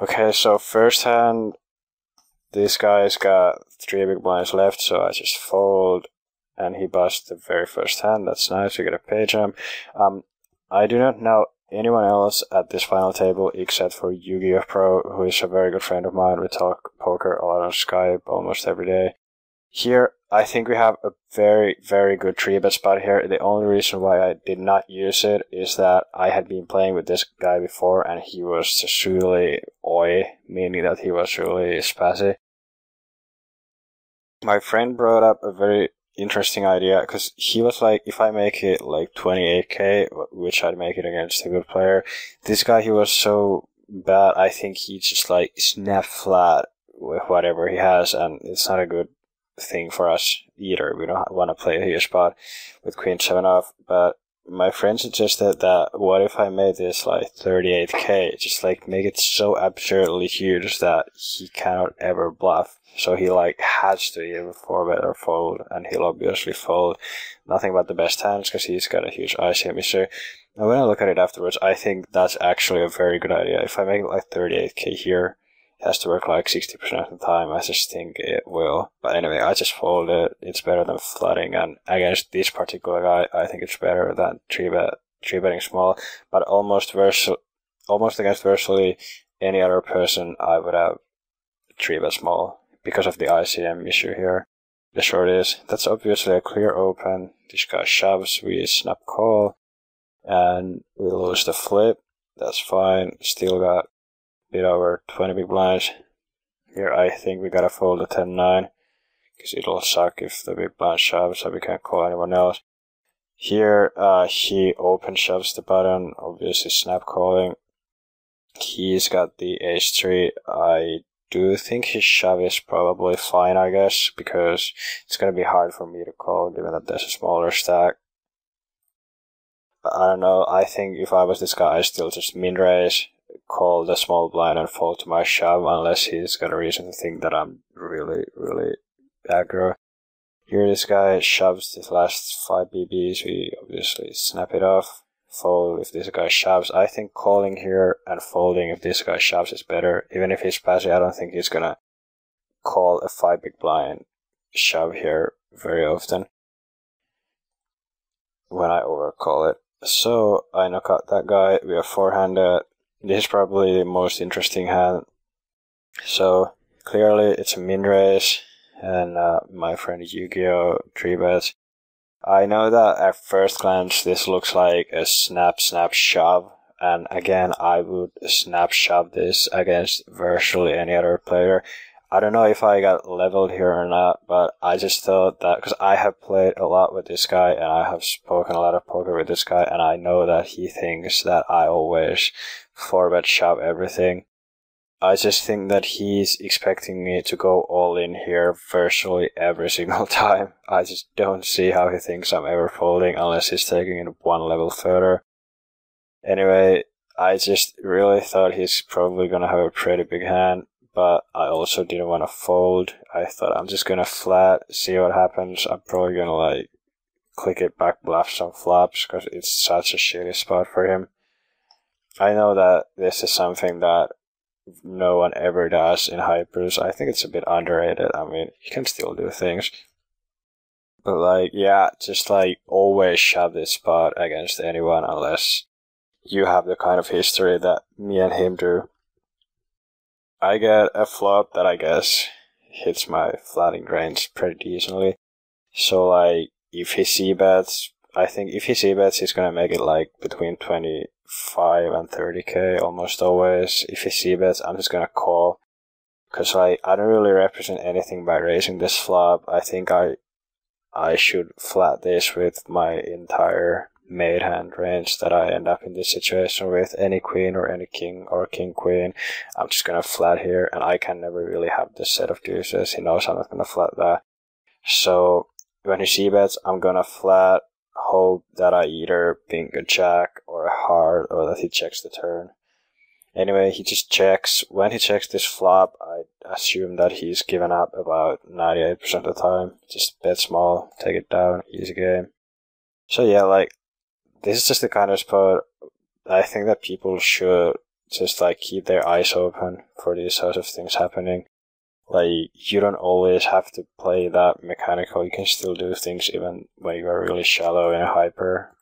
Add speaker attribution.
Speaker 1: Okay, so first hand, this guy's got 3 big blinds left, so I just fold, and he busts the very first hand. That's nice, we get a pay jump. I do not know anyone else at this final table except for Yu-Gi-Oh! Pro, who is a very good friend of mine. We talk poker a lot on Skype almost every day. Here, I think we have a very, very good 3-bet spot here. The only reason why I did not use it is that I had been playing with this guy before, and he was just really oi, meaning that he was really spazzy. My friend brought up a very interesting idea, because he was like, if I make it like 28k, which I'd make it against a good player, this guy, he was so bad, I think he just like snapped flat with whatever he has, and it's not a good thing for us either. We don't want to play a huge spot with queen 7 off, but my friend suggested that what if I made this like 38k, just like make it so absurdly huge that he cannot ever bluff. So he like has to either 4-bet or fold, and he'll obviously fold nothing but the best hands because he's got a huge ICM issue. And when I look at it afterwards, I think that's actually a very good idea. If I make it like 38k here, it has to work like 60% of the time. I just think it will. But anyway, I just fold it. It's better than flooding, and against this particular guy, I think it's better than 3-betting small. But almost against virtually any other person, I would have 3-bet small, because of the ICM issue here. The short is, that's obviously a clear open. This guy shoves, we snap call, and we lose the flip. That's fine. Still got a bit over 20 big blinds. Here I think we gotta fold the 10-9, because it'll suck if the big blind shoves, so we can't call anyone else. Here he open shoves the button, obviously snap calling. He's got the ace-3. I do think his shove is probably fine, I guess, because it's going to be hard for me to call given that there's a smaller stack. But I don't know, I think if I was this guy, I'd still just min raise, call the small blind and fold to my shove, unless he's got a reason to think that I'm really, really aggro. Here this guy shoves the last 5 BBs, we obviously snap it off. Fold if this guy shoves. I think calling here and folding if this guy shoves is better. Even if he's passive, I don't think he's gonna call a 5 big blind shove here very often when I overcall it. So I knock out that guy. We are 4-handed. This is probably the most interesting hand. So clearly it's a min raise, and my friend Yu-Gi-Oh! 3-bets. I know that at first glance this looks like a snap shove, and again I would snap shove this against virtually any other player. I don't know if I got leveled here or not, but I just thought that, because I have played a lot with this guy and I have spoken a lot of poker with this guy, and I know that he thinks that I always 4-bet shove everything. I just think that he's expecting me to go all in here virtually every single time. I just don't see how he thinks I'm ever folding unless he's taking it one level further. Anyway, I just really thought he's probably gonna have a pretty big hand, but I also didn't want to fold. I thought I'm just gonna flat, see what happens. I'm probably gonna like click it back, bluff some flops, because it's such a shitty spot for him. I know that this is something that no one ever does in hypers. I think it's a bit underrated. I mean, you can still do things, but like, yeah, just like always shove this spot against anyone unless you have the kind of history that me and him do. I get a flop that I guess hits my flatting range pretty decently. So like, if he c-bets, I think if he c-bets, he's gonna make it like between 25 and 30k almost always. If he c-bets, I'm just gonna call, because I don't really represent anything by raising this flop. I think I should flat this with my entire made hand range that I end up in this situation with. Any queen or any king or king queen, I'm just gonna flat here, and I can never really have this set of deuces. He knows I'm not gonna flat that. So when he c-bets, I'm gonna flat, hope that I either ping a jack or a heart, or that he checks the turn. Anyway, he just checks. When he checks this flop, I assume that he's given up about 98% of the time. Just bet small, take it down, easy game. So yeah, like, this is just the kind of spot I think that people should just like keep their eyes open for these sorts of things happening. Like, you don't always have to play that mechanical. You can still do things even when you are really shallow in a hyper.